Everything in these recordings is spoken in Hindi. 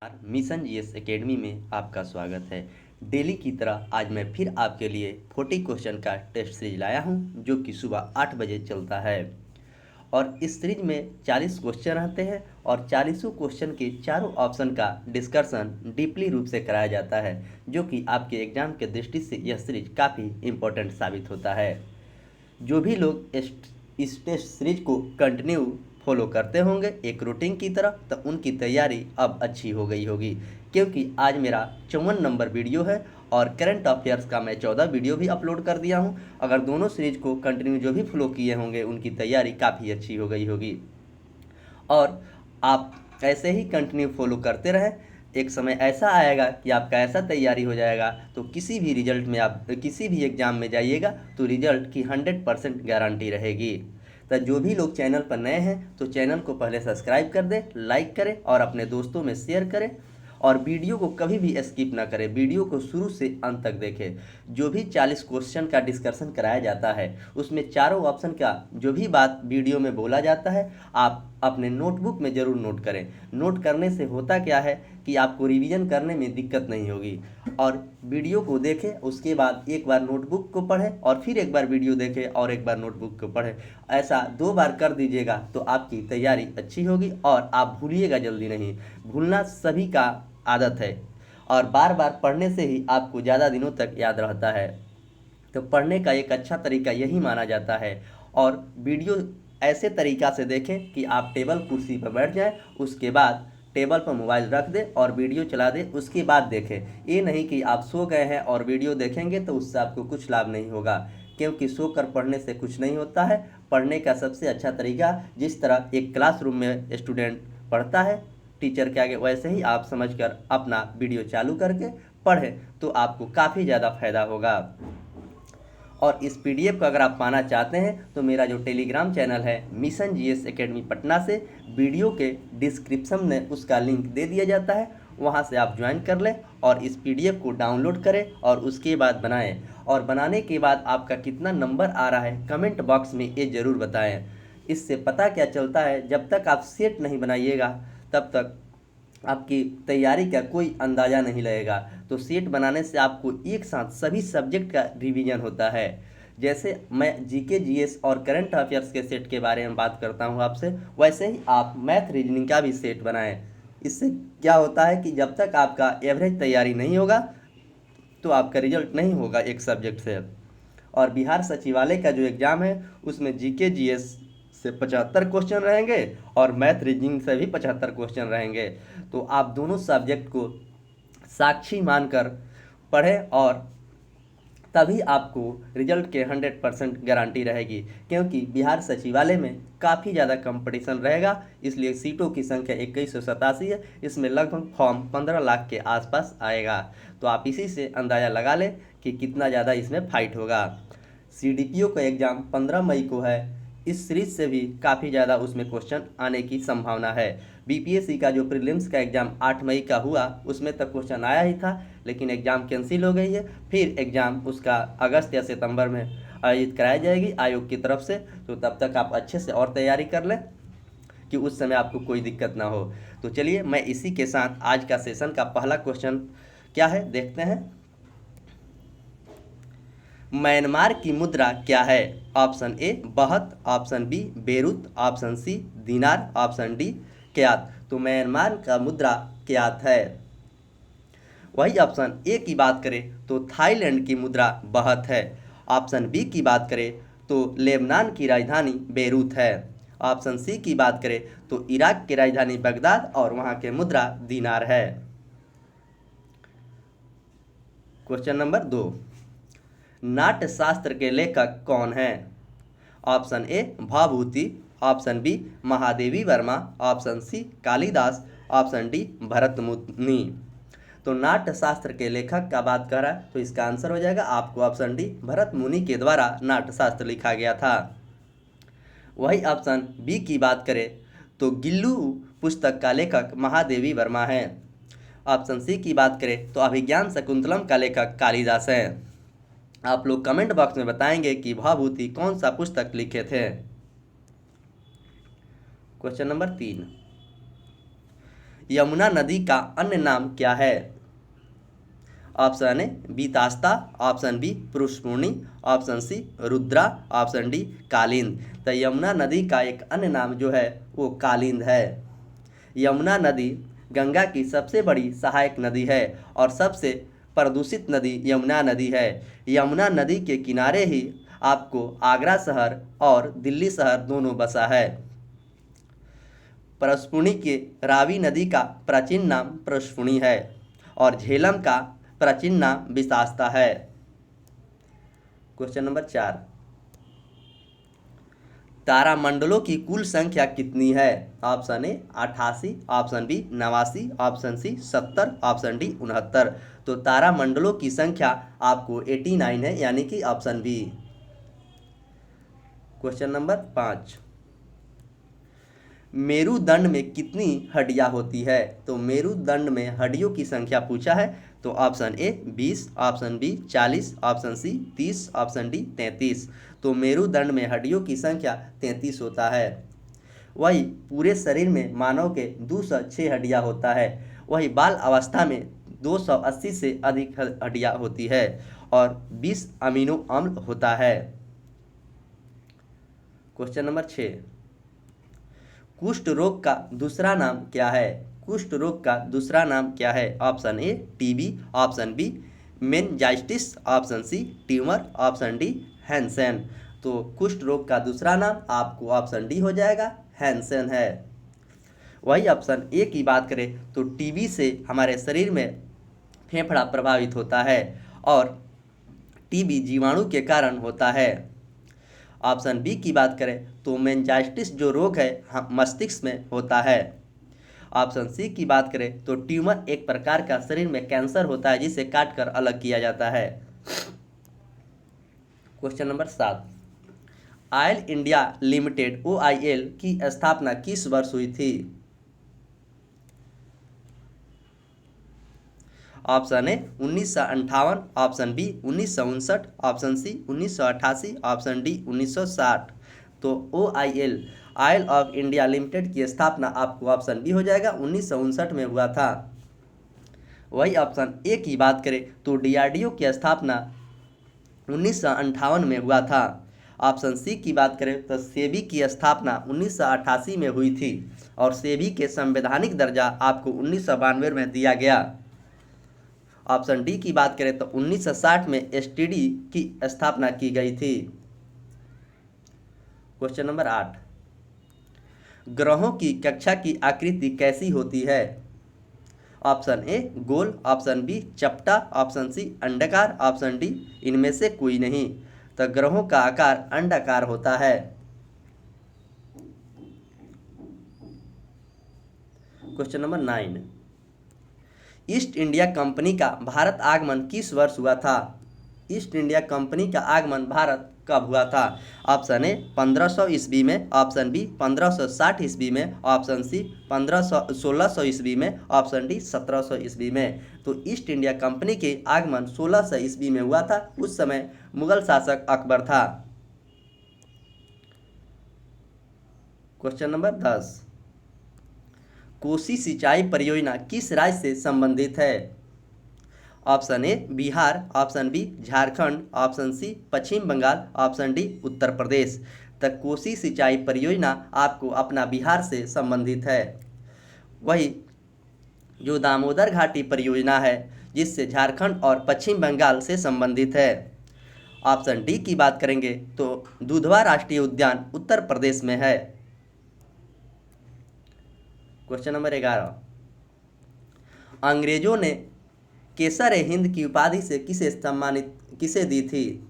मिशन जीएस एकेडमी में आपका स्वागत है। डेली की तरह आज मैं फिर आपके लिए 40 क्वेश्चन का टेस्ट सीरीज लाया हूं, जो कि सुबह 8 बजे चलता है। और इस सीरीज में 40 क्वेश्चन रहते हैं और 40 क्वेश्चन के चारों ऑप्शन का डिस्कशन डीपली रूप से कराया जाता है, जो कि आपके एग्जाम के दृष्टि से यह सीरीज काफ़ी इम्पोर्टेंट साबित होता है। जो भी लोग इस टेस्ट सीरीज को कंटिन्यू फॉलो करते होंगे एक रूटीन की तरह, तो उनकी तैयारी अब अच्छी हो गई होगी, क्योंकि आज मेरा 54 नंबर वीडियो है और करंट अफेयर्स का मैं 14 वीडियो भी अपलोड कर दिया हूं। अगर दोनों सीरीज को कंटिन्यू जो भी फॉलो किए होंगे उनकी तैयारी काफ़ी अच्छी हो गई होगी। और आप ऐसे ही कंटिन्यू फॉलो करते रहें, एक समय ऐसा आएगा कि आपका ऐसा तैयारी हो जाएगा तो किसी भी रिजल्ट में आप किसी भी एग्ज़ाम में जाइएगा तो रिजल्ट की 100% गारंटी रहेगी। तो जो भी लोग चैनल पर नए हैं तो चैनल को पहले सब्सक्राइब कर दें, लाइक करें और अपने दोस्तों में शेयर करें। और वीडियो को कभी भी स्किप ना करें, वीडियो को शुरू से अंत तक देखें। जो भी 40 क्वेश्चन का डिस्कशन कराया जाता है उसमें चारों ऑप्शन का जो भी बात वीडियो में बोला जाता है आप अपने नोटबुक में ज़रूर नोट करें। नोट करने से होता क्या है कि आपको रिवीजन करने में दिक्कत नहीं होगी। और वीडियो को देखें, उसके बाद एक बार नोटबुक को पढ़ें और फिर एक बार वीडियो देखें और एक बार नोटबुक को पढ़ें। ऐसा 2 बार कर दीजिएगा तो आपकी तैयारी अच्छी होगी और आप भूलिएगा जल्दी नहीं। भूलना सभी का आदत है और बार बार पढ़ने से ही आपको ज़्यादा दिनों तक याद रहता है। तो पढ़ने का एक अच्छा तरीका यही माना जाता है। और वीडियो ऐसे तरीक़ा से देखें कि आप टेबल कुर्सी पर बैठ जाएं, उसके बाद टेबल पर मोबाइल रख दें और वीडियो चला दें, उसके बाद देखें। ये नहीं कि आप सो गए हैं और वीडियो देखेंगे तो उससे आपको कुछ लाभ नहीं होगा, क्योंकि सोकर पढ़ने से कुछ नहीं होता है। पढ़ने का सबसे अच्छा तरीका, जिस तरह एक क्लासरूम में स्टूडेंट पढ़ता है टीचर के आगे, वैसे ही आप समझकर अपना वीडियो चालू करके पढ़ें तो आपको काफ़ी ज़्यादा फायदा होगा। और इस पीडीएफ को अगर आप पाना चाहते हैं तो मेरा जो टेलीग्राम चैनल है मिशन जीएस एकेडमी पटना से, वीडियो के डिस्क्रिप्शन में उसका लिंक दे दिया जाता है, वहां से आप ज्वाइन कर लें और इस पीडीएफ को डाउनलोड करें और उसके बाद बनाएं। और बनाने के बाद आपका कितना नंबर आ रहा है कमेंट बॉक्स में ये ज़रूर बताएं। इससे पता क्या चलता है, जब तक आप सेट नहीं बनाइएगा तब तक आपकी तैयारी का कोई अंदाज़ा नहीं लगेगा। तो सेट बनाने से आपको एक साथ सभी सब्जेक्ट का रिवीजन होता है। जैसे मैं जीके जीएस और करंट अफेयर्स के सेट के बारे में बात करता हूं आपसे, वैसे ही आप मैथ रीजनिंग का भी सेट बनाएं। इससे क्या होता है कि जब तक आपका एवरेज तैयारी नहीं होगा तो आपका रिजल्ट नहीं होगा एक सब्जेक्ट से। और बिहार सचिवालय का जो एग्ज़ाम है उसमें जीके जीएस से 75 क्वेश्चन रहेंगे और मैथ रीजनिंग से भी 75 क्वेश्चन रहेंगे। तो आप दोनों सब्जेक्ट को साक्षी मानकर पढ़ें और तभी आपको रिजल्ट के 100% गारंटी रहेगी, क्योंकि बिहार सचिवालय में काफ़ी ज़्यादा कंपटीशन रहेगा। इसलिए सीटों की संख्या 2187 है, इसमें लगभग फॉर्म 15 लाख के आसपास आएगा। तो आप इसी से अंदाज़ा लगा लें कि कितना ज़्यादा इसमें फाइट होगा। सीडीपीओ का एग्ज़ाम 15 मई को है, इस सीरीज से भी काफ़ी ज़्यादा उसमें क्वेश्चन आने की संभावना है। बीपीएससी का जो प्रीलिम्स का एग्ज़ाम 8 मई का हुआ उसमें तक क्वेश्चन आया ही था, लेकिन एग्ज़ाम कैंसिल हो गई है। फिर एग्ज़ाम उसका अगस्त या सितंबर में आयोजित कराई जाएगी आयोग की तरफ से। तो तब तक आप अच्छे से और तैयारी कर लें कि उस समय आपको कोई दिक्कत ना हो। तो चलिए मैं इसी के साथ आज का सेशन का पहला क्वेश्चन क्या है देखते हैं। म्यांमार की मुद्रा क्या है? Option A baht, option B Beirut, option C dinar, option D क्यात। तो म्यांमार का मुद्रा क्यात है। वही ऑप्शन ए की बात करें तो थाईलैंड की मुद्रा बहत है। ऑप्शन बी की बात करें तो लेबनान की राजधानी बेरूत है। ऑप्शन सी की बात करें तो इराक की राजधानी बगदाद और वहां के मुद्रा दिनार है। क्वेश्चन नंबर 2, नाट्य शास्त्र के लेखक कौन हैं? Option A Bhavabhuti, option B Mahadevi Verma, option C Kalidas, option D Bharat Muni. तो नाट्य शास्त्र के लेखक का बात कर रहा है तो इसका आंसर हो जाएगा आपको ऑप्शन डी, भरत मुनि के द्वारा नाट्य शास्त्र लिखा गया था। वही ऑप्शन बी की बात करें तो गिल्लू पुस्तक का लेखक महादेवी वर्मा है। ऑप्शन सी की बात करें तो अभिज्ञान शकुंतलम का लेखक कालिदास है। आप लोग कमेंट बॉक्स में बताएंगे कि भाभूति कौन सा पुस्तक लिखे थे। क्वेश्चन नंबर 3, यमुना नदी का अन्य नाम क्या है? Option A Vitasta, option B Pushpurni, option C Rudra, option D Kalind. तो यमुना नदी का एक अन्य नाम जो है वो कालिंद है। यमुना नदी गंगा की सबसे बड़ी सहायक नदी है और सबसे प्रदूषित नदी यमुना नदी है। यमुना नदी के किनारे ही आपको आगरा शहर और दिल्ली शहर दोनों बसा है। पुष्पूर्णी के रावी नदी का प्राचीन नाम पुष्पूर्णी है और झेलम का प्राचीन नाम विशास्ता है। क्वेश्चन नंबर 4, तारामंडलों की कुल संख्या कितनी है? Option A 88, option B 89, option C 70, option D 69। तो तारामंडलों की संख्या आपको 89 है, यानी कि ऑप्शन बी। क्वेश्चन नंबर 5, मेरुदंड में कितनी हड्डियां होती है? तो मेरुदंड में हड्डियों की संख्या पूछा है। तो option A 20, option B 40, option C 30, option D 33। तो मेरुदंड में हड्डियों की संख्या 33 होता है। वही पूरे शरीर में मानव के 206 हड्डियां होता है। वही बाल अवस्था में 280 से अधिक हड्डियां होती है और 20 अमीनो अम्ल होता है। क्वेश्चन नंबर 6, कुष्ठ रोग का दूसरा नाम क्या है? कुष्ठ रोग का दूसरा नाम क्या है? Option A TB, option B meningitis, option C tumour, option D Hansen. तो कुष्ठ रोग का दूसरा नाम आपको ऑप्शन डी हो जाएगा, हैंसेन है। वही ऑप्शन ए की बात करें तो टीबी से हमारे शरीर में फेफड़ा प्रभावित होता है और टीबी जीवाणु के कारण होता है। ऑप्शन बी की बात करें तो मेनिंजाइटिस जो रोग है मस्तिष्क में होता है। ऑप्शन सी की बात करें तो ट्यूमर एक प्रकार का शरीर में कैंसर होता है जिसे काटकर अलग किया जाता है। Question number 7, Oil India Limited OIL की स्थापना किस वर्ष हुई थी? Option A 1958, option B 1959, option C 1988, option D 1960। तो OIL Oil of India Limited की स्थापना आपको ऑप्शन बी हो जाएगा, 1959 में हुआ था। वही ऑप्शन ए की बात करें तो DRDO की स्थापना 1958 में हुआ था। ऑप्शन सी की बात करें तो सेबी की स्थापना 1988 में हुई थी और सेबी के संवैधानिक दर्जा आपको 1992 में दिया गया। ऑप्शन डी की बात करें तो 1960 में STD की स्थापना की गई थी। क्वेश्चन नंबर 8, ग्रहों की कक्षा की आकृति कैसी होती है? ऑप्शन ए गोल, ऑप्शन बी चपटा, ऑप्शन सी अंडाकार, ऑप्शन डी इनमें से कोई नहीं। तो ग्रहों का आकार अंडाकार होता है। Question number 9, east India company का भारत आगमन किस वर्ष हुआ था? ईस्ट इंडिया कंपनी का आगमन भारत कब हुआ था? ऑप्शन ए 1500 ईस्वी में, ऑप्शन बी 1560 ईस्वी में, ऑप्शन सी 1600 ईस्वी में, ऑप्शन डी 1700 ईस्वी में। तो ईस्ट इंडिया कंपनी के आगमन 1600 ईस्वी में हुआ था। उस समय मुगल शासक अकबर था। क्वेश्चन नंबर 10, कोसी सिंचाई परियोजना किस राज्य से संबंधित है? Option A Bihar, option B Jharkhand, option C Paschim Bengal, option D Uttar Pradesh. तक कोसी सिंचाई परियोजना आपको अपना बिहार से संबंधित है। वही जो दामोदर घाटी परियोजना है जिससे झारखंड और पश्चिम बंगाल से संबंधित है। ऑप्शन डी की बात करेंगे तो दुधवा राष्ट्रीय उद्यान उत्तर प्रदेश में है। क्वेश्चन नंबर 11, अंग्रेजों ने केसर-ए-हिंद की उपाधि से किसे दी थी?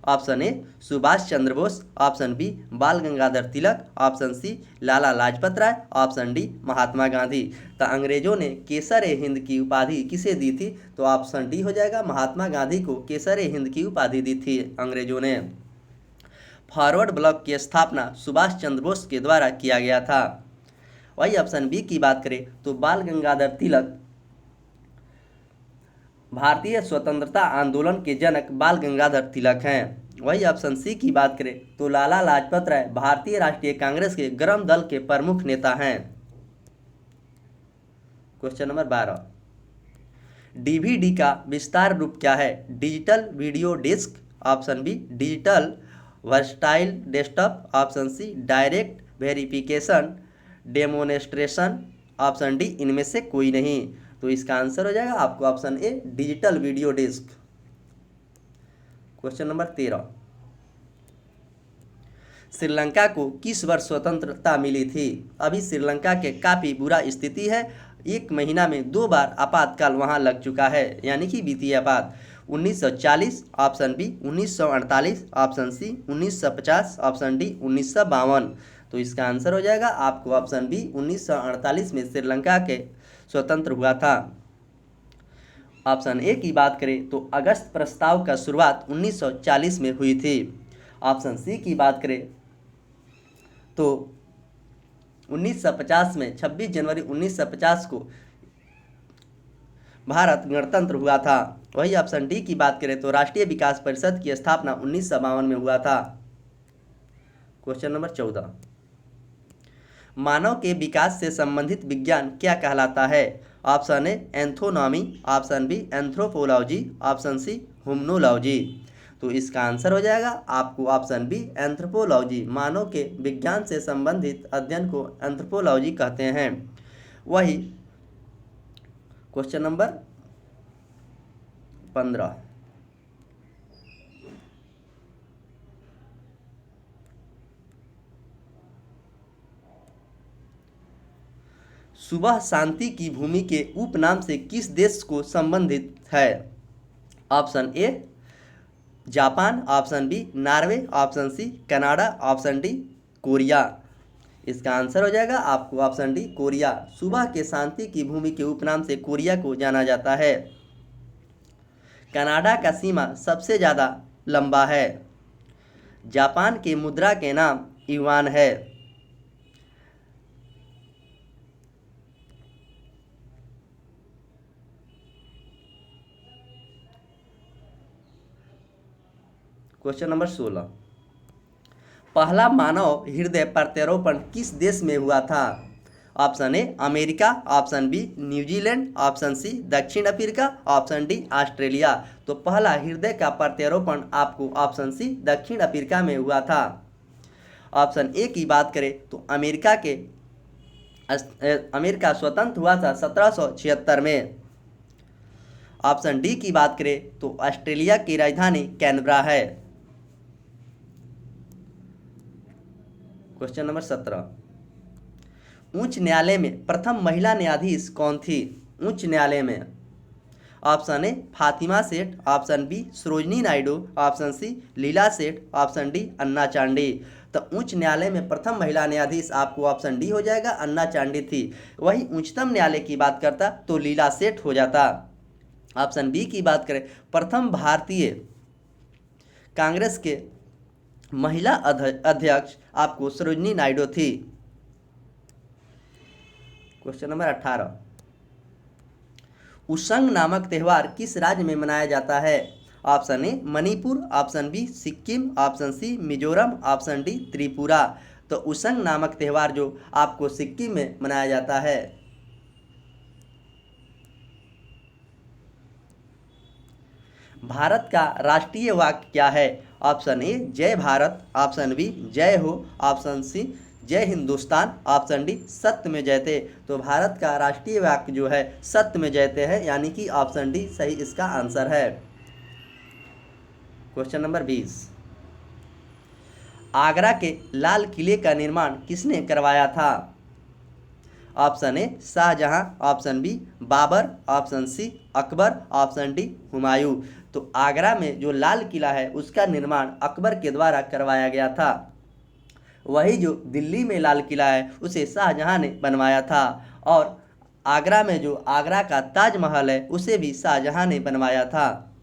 Option A Subhash Chandra Bose, option B Bal Gangadhar Tilak, option C Lala Lajpat Rai, option D Mahatma Gandhi. तो अंग्रेजों ने केसर-ए-हिंद की उपाधि किसे दी थी? तो ऑप्शन डी हो जाएगा, महात्मा गांधी को केसर-ए-हिंद की उपाधि दी थी अंग्रेजों ने। फॉरवर्ड ब्लॉक की स्थापना सुभाष चंद्र बोस के द्वारा किया गया था। वही ऑप्शन बी की बात करें तो बाल गंगाधर तिलक भारतीय स्वतंत्रता आंदोलन के जनक बाल गंगाधर तिलक हैं। वही ऑप्शन सी की बात करें तो लाला लाजपत राय भारतीय राष्ट्रीय कांग्रेस के गर्म दल के प्रमुख नेता हैं। क्वेश्चन नंबर 12, डीवीडी का विस्तार रूप क्या है? Digital video disc, option B digital versatile desktop, option C direct verification demonstration, option D इनमें से कोई नहीं। तो इसका आंसर हो जाएगा आपको ऑप्शन ए digital video disc. Question number 13, Sri Lanka को किस वर्ष स्वतंत्रता मिली थी? अभी श्रीलंका के काफ़ी बुरा स्थिति है, 1 महीना में 2 बार आपातकाल वहां लग चुका है, यानी कि वित्तीय आपात। 1940, option B 1948, option C 1950, option D 1952। तो इसका आंसर हो जाएगा आपको ऑप्शन बी 1948 में श्रीलंका के स्वतंत्र हुआ था। ऑप्शन ए की बात करें तो अगस्त प्रस्ताव का शुरुआत 1940 में हुई थी। ऑप्शन सी की बात करें तो 1950 में 26 जनवरी 1950 को भारत गणतंत्र हुआ था। वही ऑप्शन डी की बात करें तो राष्ट्रीय विकास परिषद की स्थापना 1952 में हुआ था। क्वेश्चन नंबर 14, मानव के विकास से संबंधित विज्ञान क्या कहलाता है? Option A anthronomy, option B anthropology, option C humanology. तो इसका आंसर हो जाएगा आपको ऑप्शन बी एंथ्रोपोलॉजी। मानव के विज्ञान से संबंधित अध्ययन को एंथ्रोपोलॉजी कहते हैं। वही क्वेश्चन नंबर 15, सुबह शांति की भूमि के उपनाम से किस देश को संबंधित है? Option A Japan, option B Norway, option C Canada, option D Korea. इसका आंसर हो जाएगा आपको ऑप्शन डी कोरिया। सुबह के शांति की भूमि के उपनाम से कोरिया को जाना जाता है। कनाडा का सीमा सबसे ज़्यादा लंबा है। जापान के मुद्रा के नाम युआन है। क्वेश्चन नंबर 16, पहला मानव हृदय प्रत्यारोपण किस देश में हुआ था? Option A America, option B New Zealand, ऑप्शन सी दक्षिण अफ्रीका, ऑप्शन डी ऑस्ट्रेलिया। तो पहला हृदय का प्रत्यारोपण आपको ऑप्शन सी दक्षिण अफ्रीका में हुआ था। ऑप्शन ए की बात करें तो अमेरिका स्वतंत्र हुआ था 1776 में। ऑप्शन डी की बात करें तो ऑस्ट्रेलिया की राजधानी कैनबरा है। क्वेश्चन नंबर 17, उच्च न्यायालय में प्रथम महिला न्यायाधीश कौन थी? उच्च न्यायालय में option A Fatima Seth, option B Sarojini Naidu, option C Leela Seth, option D अन्ना चांडी। तो उच्च न्यायालय में प्रथम महिला न्यायाधीश आपको ऑप्शन डी हो जाएगा, अन्ना चांडी थी। वही उच्चतम न्यायालय की बात करता तो लीला सेठ हो जाता। ऑप्शन बी की बात करें प्रथम भारतीय कांग्रेस के महिला अध्यक्ष आपको सरोजनी नायडू थी। क्वेश्चन नंबर 18, उशंग नामक त्यौहार किस राज्य में मनाया जाता है? Option A Manipur, option B Sikkim, option C Mizoram, option D Tripura. तो उशंग नामक त्यौहार जो आपको सिक्किम में मनाया जाता है। भारत का राष्ट्रीय वाक्य क्या है? ऑप्शन ए जय भारत, ऑप्शन बी जय हो, ऑप्शन सी जय हिंदुस्तान, ऑप्शन डी सत्य में जयते। तो भारत का राष्ट्रीय वाक्य जो है सत्य में जयते है, यानी कि ऑप्शन डी सही इसका आंसर है। क्वेश्चन नंबर 20, आगरा के लाल किले का निर्माण किसने करवाया था? Option A Shahjahan, option B Babur, option C Akbar, option D Humayun. तो आगरा में जो लाल किला है उसका निर्माण अकबर के द्वारा करवाया गया था। वही जो दिल्ली में लाल किला है उसे शाहजहां ने बनवाया था। और आगरा में जो आगरा का ताजमहल है उसे भी शाहजहां ने बनवाया था।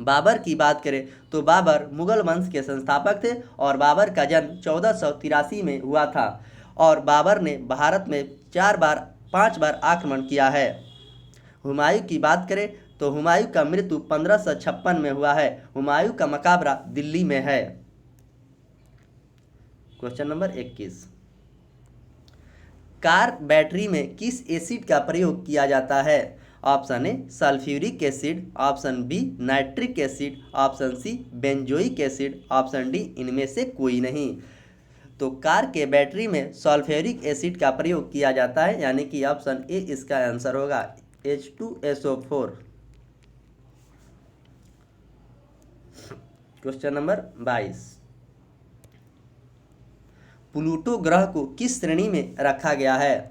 बाबर की बात करें तो बाबर मुगल वंश के संस्थापक थे और बाबर का जन्म 1483 में हुआ था। और बाबर ने भारत में 5 बार आक्रमण किया है। हुमायूं की बात करें तो हुमायूं का मृत्यु 1556 में हुआ है। हुमायूं का मकबरा दिल्ली में है। क्वेश्चन नंबर 21, कार बैटरी में किस एसिड का प्रयोग किया जाता है? Option A sulphuric acid, option B nitric acid, option C benzoic acid, option D इनमें से कोई नहीं। तो कार के बैटरी में सल्फ्यूरिक एसिड का प्रयोग किया जाता है, यानी कि ऑप्शन ए इसका आंसर होगा H2SO4। क्वेश्चन नंबर 22, प्लूटो ग्रह को किस श्रेणी में रखा गया है?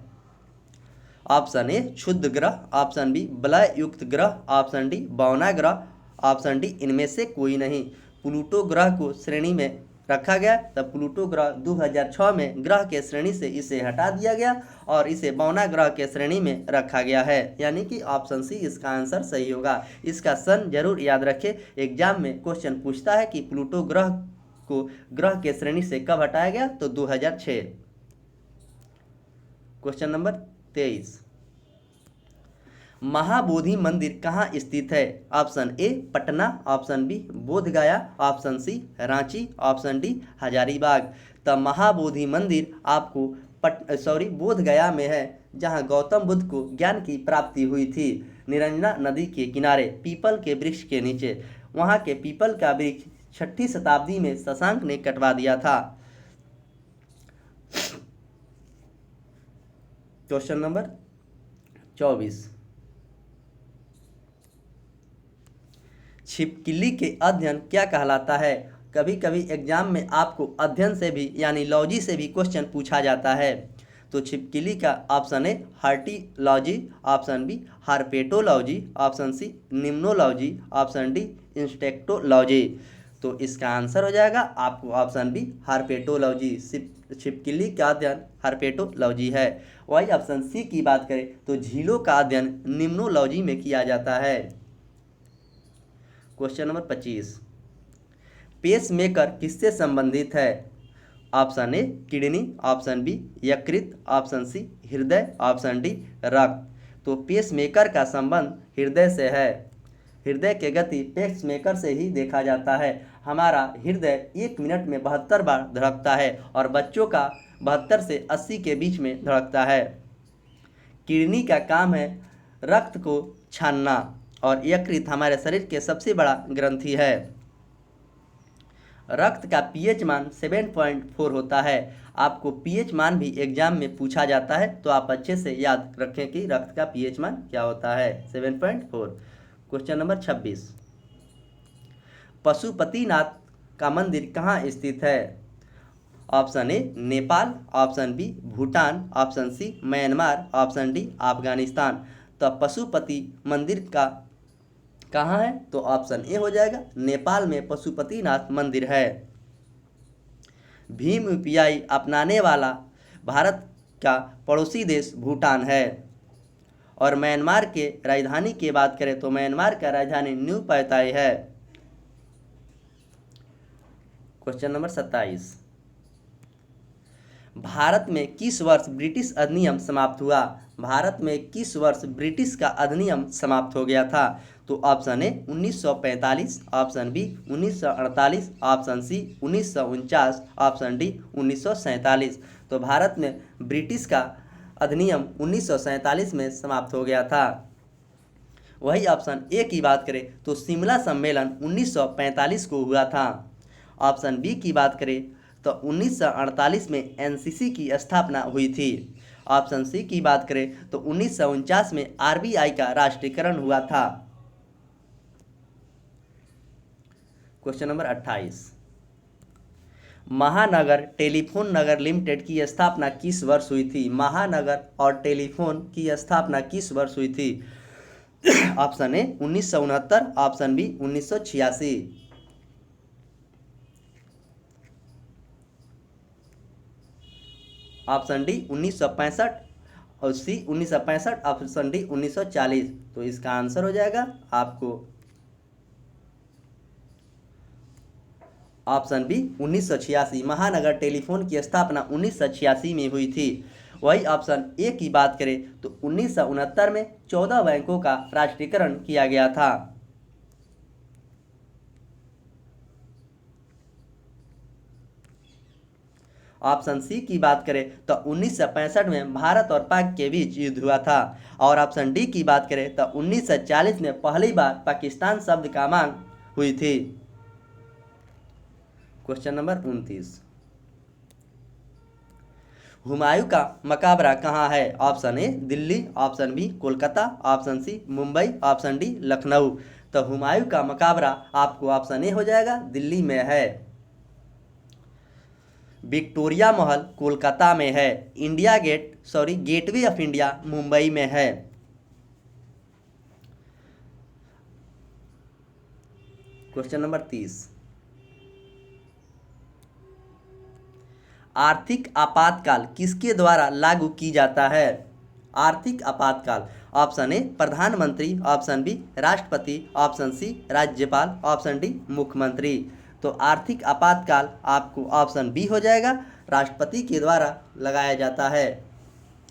ऑप्शन ए क्षुद्र ग्रह, ऑप्शन बी बलय युक्त ग्रह, ऑप्शन डी बौना ग्रह, ऑप्शन डी इनमें से कोई नहीं। प्लूटो ग्रह को श्रेणी में रखा गया, तब प्लूटो ग्रह 2006 में ग्रह के श्रेणी से इसे हटा दिया गया और इसे बौना ग्रह के श्रेणी में रखा गया है, यानी कि ऑप्शन सी इसका आंसर सही होगा। इसका सन जरूर याद रखें, एग्जाम में क्वेश्चन पूछता है कि प्लूटो ग्रह को ग्रह के श्रेणी से कब हटाया गया, तो 2006। क्वेश्चन नंबर 23, महाबोधि मंदिर कहाँ स्थित है? Option A Patna, option B Bodh Gaya, option C Ranchi, option D Hazaribagh. तब महाबोधि मंदिर आपको बोधगया में है, जहाँ गौतम बुद्ध को ज्ञान की प्राप्ति हुई थी। निरंजना नदी के किनारे पीपल के वृक्ष के नीचे। वहाँ के पीपल का वृक्ष 6ठी शताब्दी में शशांक ने कटवा दिया था। क्वेश्चन नंबर 24, छिपकली के अध्ययन क्या कहलाता है? कभी कभी एग्जाम में आपको अध्ययन से भी यानी लॉजी से भी क्वेश्चन पूछा जाता है। तो छिपकली का option A heartology, option B herpetology, option C limnology, option D insectology. तो इसका आंसर हो जाएगा आपको ऑप्शन बी हार्पेटोलॉजी। छिपकली का अध्ययन हार्पेटोलॉजी है। वही ऑप्शन सी की बात करें तो झीलों का अध्ययन निम्नोलॉजी में किया जाता है। क्वेश्चन नंबर 25, पेसमेकर किससे संबंधित है? Option A kidney, option B यकृत, ऑप्शन सी हृदय, ऑप्शन डी रक्त। तो पेसमेकर का संबंध हृदय से है। हृदय की गति पेसमेकर से ही देखा जाता है। हमारा हृदय 1 मिनट में 72 बार धड़कता है और बच्चों का 72 से 80 के बीच में धड़कता है। किडनी का काम है रक्त को छानना और यकृत हमारे शरीर के सबसे बड़ा ग्रंथि है। रक्त का पीएच मान 7.4 होता है। आपको पीएच मान भी एग्जाम में पूछा जाता है, तो आप अच्छे से याद रखें कि रक्त का पीएच मान क्या होता है, 7.4। क्वेश्चन नंबर 26, पशुपतिनाथ का मंदिर कहाँ स्थित है? Option A Nepal, option B Bhutan, option C Myanmar, option D Afghanistan. तो पशुपति मंदिर का कहाँ है? तो ऑप्शन ए हो जाएगा नेपाल में पशुपतिनाथ मंदिर है। भीम यूपीआई अपनाने वाला भारत का पड़ोसी देश भूटान है। और म्यांमार के राजधानी की बात करें तो म्यांमार का राजधानी न्यू पैताई है। क्वेश्चन नंबर 27, भारत में किस वर्ष ब्रिटिश अधिनियम समाप्त हुआ? भारत में किस वर्ष ब्रिटिश का अधिनियम समाप्त हो गया था? तो option A 1945, option B 1948, option C 1949, option D 1947। तो भारत में ब्रिटिश का अधिनियम 1947 में समाप्त हो गया था। वही ऑप्शन ए की बात करें तो शिमला सम्मेलन 1945 को हुआ था। ऑप्शन बी की बात करें तो 1948 में एनसीसी की स्थापना हुई थी। ऑप्शन सी की बात करें तो 1949 में आरबीआई का राष्ट्रीयकरण हुआ था। क्वेश्चन नंबर 28, महानगर टेलीफोन नगर लिमिटेड की स्थापना किस वर्ष हुई थी? महानगर और टेलीफोन की स्थापना किस वर्ष हुई थी? Option A 1969, option B 1986, option D 1965 और सी 1965, ऑप्शन डी 1940। तो इसका आंसर हो जाएगा आपको ऑप्शन बी 1986। महानगर टेलीफोन की स्थापना 1986 में हुई थी। वही ऑप्शन ए की बात करें तो 1969 में 14 बैंकों का राष्ट्रीयकरण किया गया था। ऑप्शन सी की बात करें तो 1965 में भारत और पाक के बीच युद्ध हुआ था। और ऑप्शन डी की बात करें तो 1940 में पहली बार पाकिस्तान शब्द का मांग हुई थी। क्वेश्चन नंबर 29, हुमायूं का मकबरा कहाँ है? Option A Delhi, option B Kolkata, option C Mumbai, option D Lucknow. तो हुमायूं का मकबरा आपको ऑप्शन ए हो जाएगा, दिल्ली में है। विक्टोरिया महल कोलकाता में है। गेटवे ऑफ इंडिया मुंबई में है। क्वेश्चन नंबर 30, आर्थिक आपातकाल किसके द्वारा लागू की जाता है? आर्थिक आपातकाल, ऑप्शन ए प्रधानमंत्री, ऑप्शन बी राष्ट्रपति, ऑप्शन सी राज्यपाल, ऑप्शन डी मुख्यमंत्री। तो आर्थिक आपातकाल आपको ऑप्शन बी हो जाएगा, राष्ट्रपति के द्वारा लगाया जाता है।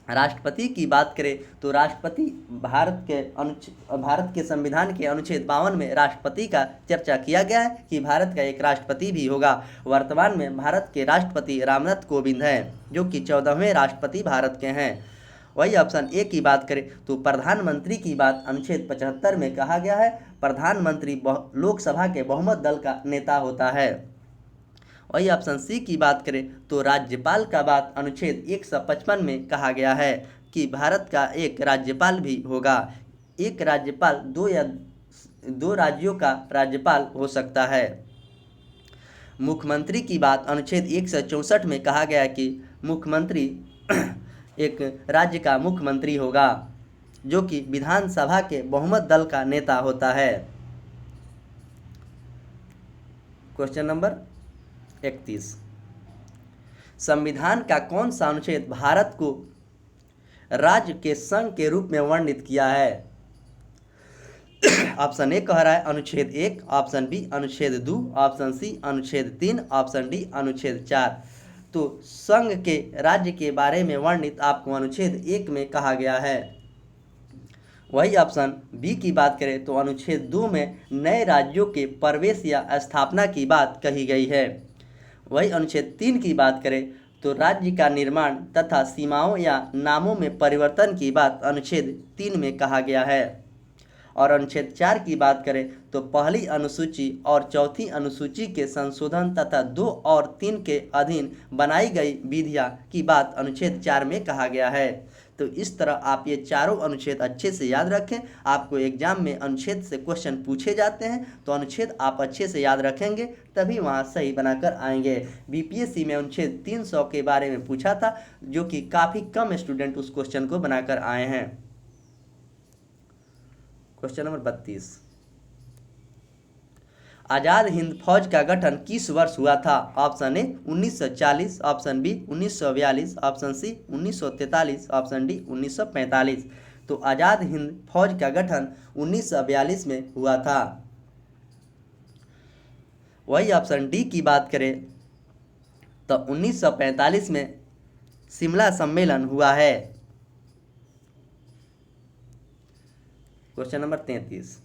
राष्ट्रपति की बात करें तो राष्ट्रपति भारत के संविधान के अनुच्छेद 52 में राष्ट्रपति का चर्चा किया गया है कि भारत का एक राष्ट्रपति भी होगा। वर्तमान में भारत के राष्ट्रपति रामनाथ कोविंद हैं, जो कि 14वें राष्ट्रपति भारत के हैं। वही ऑप्शन ए की बात करें तो प्रधानमंत्री की बात अनुच्छेद 75 में कहा गया है। प्रधानमंत्री लोकसभा के बहुमत दल का नेता होता है। वही ऑप्शन सी की बात करें तो राज्यपाल का बात अनुच्छेद 155 में कहा गया है कि भारत का एक राज्यपाल भी होगा। एक राज्यपाल दो राज्यों का राज्यपाल हो सकता है। मुख्यमंत्री की बात अनुच्छेद 164 में कहा गया है कि मुख्यमंत्री एक राज्य का मुख्यमंत्री होगा, जो कि विधानसभा के बहुमत दल का नेता होता है। क्वेश्चन नंबर 31, संविधान का कौन सा अनुच्छेद भारत को राज्य के संघ के रूप में वर्णित किया है? ऑप्शन ए कह रहा है अनुच्छेद 1, ऑप्शन बी अनुच्छेद 2, ऑप्शन सी अनुच्छेद 3, ऑप्शन डी अनुच्छेद 4। तो संघ के राज्य के बारे में वर्णित आपको अनुच्छेद 1 में कहा गया है। वही ऑप्शन बी की बात करें तो अनुच्छेद 2 में नए राज्यों के प्रवेश या स्थापना की बात कही गई है। वही अनुच्छेद 3 की बात करें तो राज्य का निर्माण तथा सीमाओं या नामों में परिवर्तन की बात अनुच्छेद 3 में कहा गया है। और अनुच्छेद 4 की बात करें तो पहली अनुसूची और चौथी अनुसूची के संशोधन तथा 2 और 3 के अधीन बनाई गई विधियां की बात अनुच्छेद 4 में कहा गया है। तो इस तरह आप ये चारों अनुच्छेद अच्छे से याद रखें। आपको एग्जाम में अनुच्छेद से क्वेश्चन पूछे जाते हैं, तो अनुच्छेद आप अच्छे से याद रखेंगे तभी वहाँ सही बनाकर आएंगे। बीपीएससी में अनुच्छेद 300 के बारे में पूछा था, जो कि काफ़ी कम स्टूडेंट उस क्वेश्चन को बनाकर आए हैं। क्वेश्चन नंबर 32, आज़ाद हिंद फौज का गठन किस वर्ष हुआ था? Option A 1940, option B 1942, option C 1943, option D 1945। तो आज़ाद हिंद फौज का गठन 1942 में हुआ था। वही ऑप्शन डी की बात करें तो 1945 में शिमला सम्मेलन हुआ है। क्वेश्चन नंबर 33,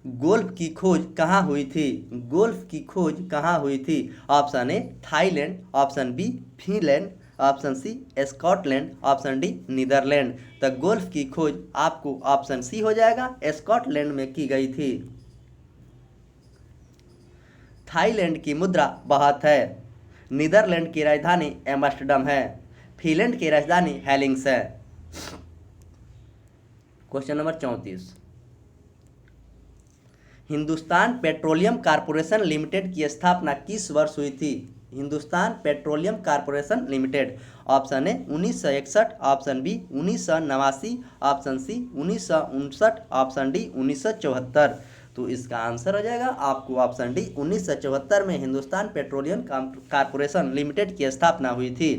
गोल्फ की खोज कहाँ हुई थी? गोल्फ की खोज कहाँ हुई थी? Option A Thailand, option B Finland, option C Scotland, option D Netherland. तो गोल्फ की खोज आपको ऑप्शन सी हो जाएगा, स्कॉटलैंड में की गई थी। थाईलैंड की मुद्रा बाहत है। नीदरलैंड की राजधानी एम्स्टर्डम है। फिनलैंड की राजधानी हेलिंग्स है। Question number 34, Hindustan petroleum corporation limited की स्थापना किस वर्ष हुई थी? Hindustan petroleum corporation limited, option A 1961, option B 1989, option C 1959, option D 1974। तो इसका आंसर हो जाएगा आपको ऑप्शन डी 1974 में हिंदुस्तान पेट्रोलियम कॉर्पोरेशन लिमिटेड की स्थापना हुई थी।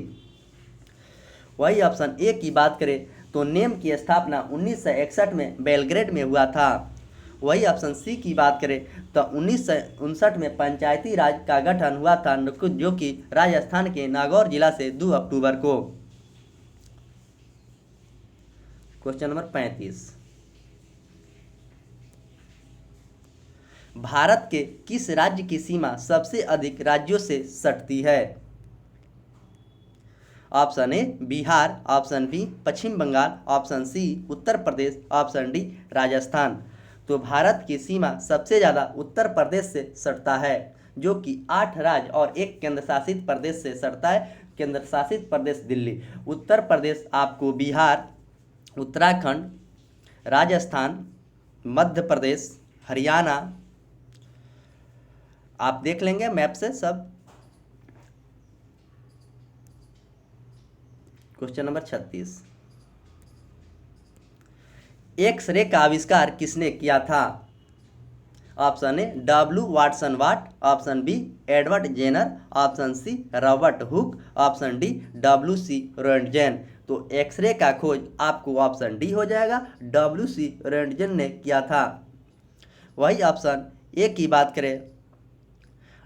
वही ऑप्शन ए की बात करें तो नेम की स्थापना 1961 में बेलग्रेड में हुआ था। वही ऑप्शन सी की बात करें तो 1959 में पंचायती राज का गठन हुआ था, जो कि राजस्थान के नागौर जिला से 2 अक्टूबर को। क्वेश्चन नंबर 35, भारत के किस राज्य की सीमा सबसे अधिक राज्यों से सटती है? Option A Bihar, option B Paschim Bengal, option C Uttar Pradesh, option D Rajasthan. तो भारत की सीमा सबसे ज़्यादा उत्तर प्रदेश से सटता है, जो कि 8 राज्य और एक केंद्र शासित प्रदेश से सटता है। केंद्र शासित प्रदेश दिल्ली। उत्तर प्रदेश आपको बिहार, उत्तराखंड, राजस्थान, मध्य प्रदेश, हरियाणा, आप देख लेंगे मैप से सब। क्वेश्चन नंबर 36, एक्सरे का आविष्कार किसने किया था? Option A W Watson Watt, option B Edward Jenner, option C Robert Hooke, option D W C Roentgen. तो एक्सरे का खोज आपको ऑप्शन डी हो जाएगा, डब्ल्यू सी रोएंटजेन ने किया था। वही ऑप्शन ए की बात करें,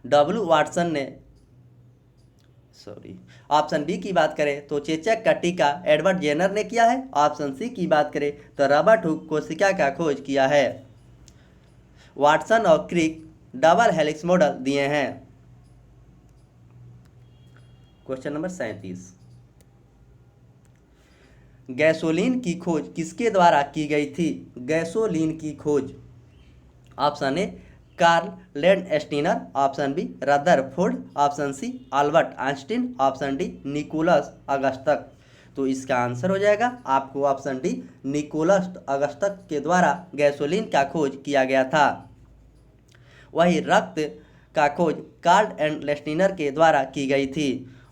डब्ल्यू वाटसन ने, ऑप्शन बी की बात करें तो चेचक का टीका एडवर्ड जेनर ने किया है। ऑप्शन सी की बात करें तो रॉबर्ट हुक कोशिका का खोज किया है। वाटसन और क्रिक डबल हेलिक्स मॉडल दिए हैं। क्वेश्चन नंबर 37, गैसोलीन की खोज किसके द्वारा की गई थी? गैसोलीन की खोज, option A Karl Landsteiner, option B Rutherford, option C Albert Einstein, option D Nicolaus August. तो इसका आंसर हो जाएगा आपको ऑप्शन डी निकोलस अगस्टक के द्वारा गैसोलीन का खोज किया गया था। वही रक्त का खोज कार्ल एंड लेस्टिनर के द्वारा की गई थी।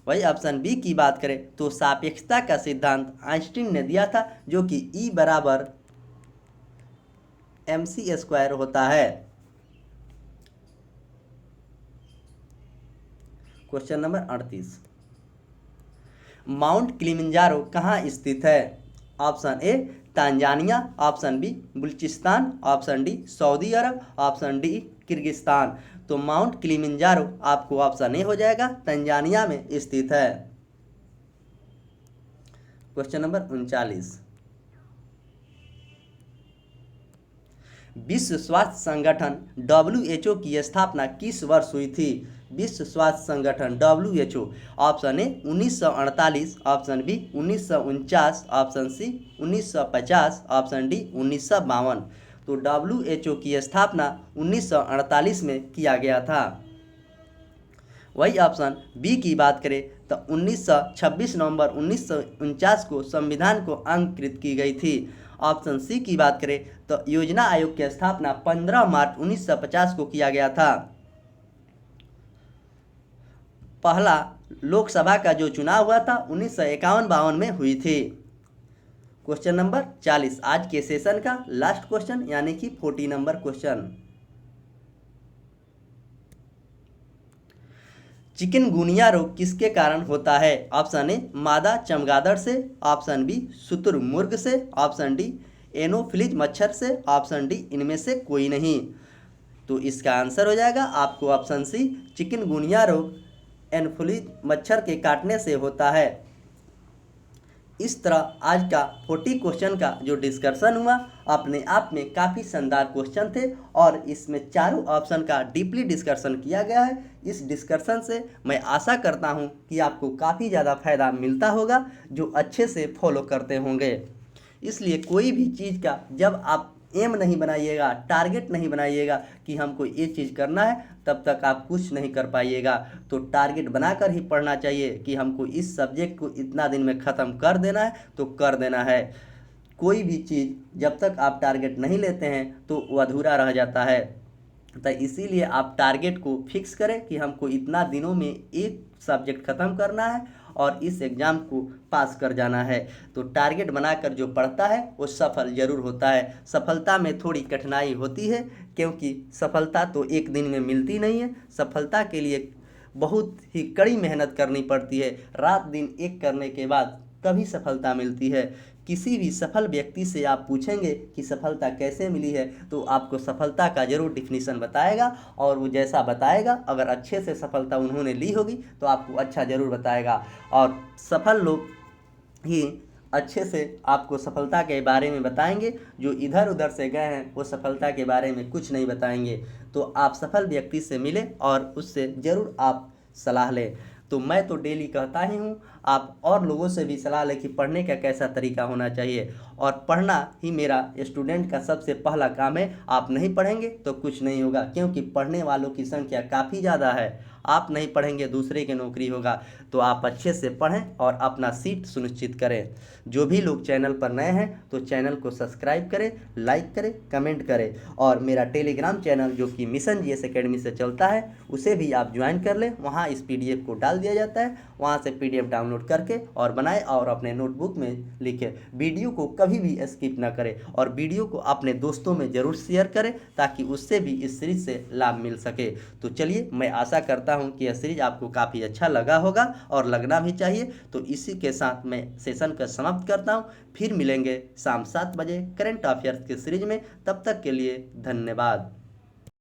वही ऑप्शन बी की बात करें तो सापेक्षता का सिद्धांत आइंस्टीन ने दिया था, जो कि E बराबर mc² होता है। क्वेश्चन नंबर 38, माउंट किलिमंजारो कहाँ स्थित है? Option A Tanzania, option B Balochistan, option D Saudi Arab, option D Kyrgyzstan. तो माउंट किलिमंजारो आपको ऑप्शन ए हो जाएगा, तंजानिया में स्थित है। क्वेश्चन नंबर 39, विश्व स्वास्थ्य संगठन WHO की स्थापना किस वर्ष हुई थी? विश्व स्वास्थ्य संगठन WHO, option A 1948, option B 1949, option C 1950, option D 1952। तो WHO की स्थापना 1948 में किया गया था। वही ऑप्शन बी की बात करें तो 26 नवंबर 1949 को संविधान को अंगीकृत की गई थी। ऑप्शन सी की बात करें तो योजना आयोग की स्थापना 15 मार्च 1950 को किया गया था। पहला लोकसभा का जो चुनाव हुआ था 1951-52 में हुई थी। क्वेश्चन नंबर 40, आज के सेशन का लास्ट क्वेश्चन यानी कि 40 नंबर क्वेश्चन, चिकनगुनिया रोग किसके कारण होता है? ऑप्शन ए मादा चमगादड़ से, ऑप्शन बी शुतुरमुर्ग से, ऑप्शन डी एनोफिलीज मच्छर से, ऑप्शन डी इनमें से कोई नहीं। तो इसका आंसर हो जाएगा आपको ऑप्शन सी, चिकनगुनिया रोग एनोफिलीज मच्छर के काटने से होता है। इस तरह आज का 40 क्वेश्चन का जो डिस्कशन हुआ अपने आप में काफ़ी शानदार क्वेश्चन थे और इसमें चारों ऑप्शन का डीपली डिस्कशन किया गया है। इस डिस्कशन से मैं आशा करता हूं कि आपको काफ़ी ज़्यादा फायदा मिलता होगा जो अच्छे से फॉलो करते होंगे। इसलिए कोई भी चीज़ का जब आप एम नहीं बनाइएगा, टारगेट नहीं बनाइएगा कि हमको ये चीज़ करना है, तब तक आप कुछ नहीं कर पाइएगा। तो टारगेट बनाकर ही पढ़ना चाहिए कि हमको इस सब्जेक्ट को इतना दिन में ख़त्म कर देना है तो कर देना है। कोई भी चीज़ जब तक आप टारगेट नहीं लेते हैं तो वो अधूरा रह जाता है। तो इसीलिए आप टारगेट को फिक्स करें कि हमको इतना दिनों में एक सब्जेक्ट ख़त्म करना है और इस एग्ज़ाम को पास कर जाना है। तो टारगेट बनाकर जो पढ़ता है वो सफल ज़रूर होता है। सफलता में थोड़ी कठिनाई होती है क्योंकि सफलता तो एक दिन में मिलती नहीं है। सफलता के लिए बहुत ही कड़ी मेहनत करनी पड़ती है। रात दिन एक करने के बाद तभी सफलता मिलती है। किसी भी सफल व्यक्ति से आप पूछेंगे कि सफलता कैसे मिली है तो आपको सफलता का ज़रूर डिफिनीसन बताएगा और वो जैसा बताएगा अगर अच्छे से सफलता उन्होंने ली होगी तो आपको अच्छा ज़रूर बताएगा। और सफल लोग ही अच्छे से आपको सफलता के बारे में बताएंगे। जो इधर उधर से गए हैं वो सफलता के बारे में कुछ नहीं बताएंगे। तो आप सफल व्यक्ति से मिलें और उससे ज़रूर आप सलाह लें। तो मैं तो डेली कहता ही हूँ, आप और लोगों से भी सलाह लें कि पढ़ने का कैसा तरीका होना चाहिए। और पढ़ना ही मेरा स्टूडेंट का सबसे पहला काम है। आप नहीं पढ़ेंगे तो कुछ नहीं होगा, क्योंकि पढ़ने वालों की संख्या काफ़ी ज़्यादा है। आप नहीं पढ़ेंगे दूसरे की नौकरी होगा। तो आप अच्छे से पढ़ें और अपना सीट सुनिश्चित करें। जो भी लोग चैनल पर नए हैं तो चैनल को सब्सक्राइब करें, लाइक करें, कमेंट करें। और मेरा टेलीग्राम चैनल जो कि मिशन जीएस एकेडमी से चलता है उसे भी आप ज्वाइन कर लें। वहाँ इस पीडीएफ को डाल दिया जाता है, वहाँ से पीडीएफ डाउनलोड करके और बनाए और अपने नोटबुक में लिखें। वीडियो को कभी भी स्किप ना करें और वीडियो को अपने दोस्तों में ज़रूर शेयर करें ताकि उससे भी इस सीरीज से लाभ मिल सके। तो चलिए, मैं आशा करता हूं कि यह सीरीज आपको काफ़ी अच्छा लगा होगा और लगना भी चाहिए। तो इसी के साथ मैं सेशन का समाप्त करता हूं। फिर मिलेंगे शाम 7 बजे करंट अफेयर्स की सीरीज में। तब तक के लिए धन्यवाद।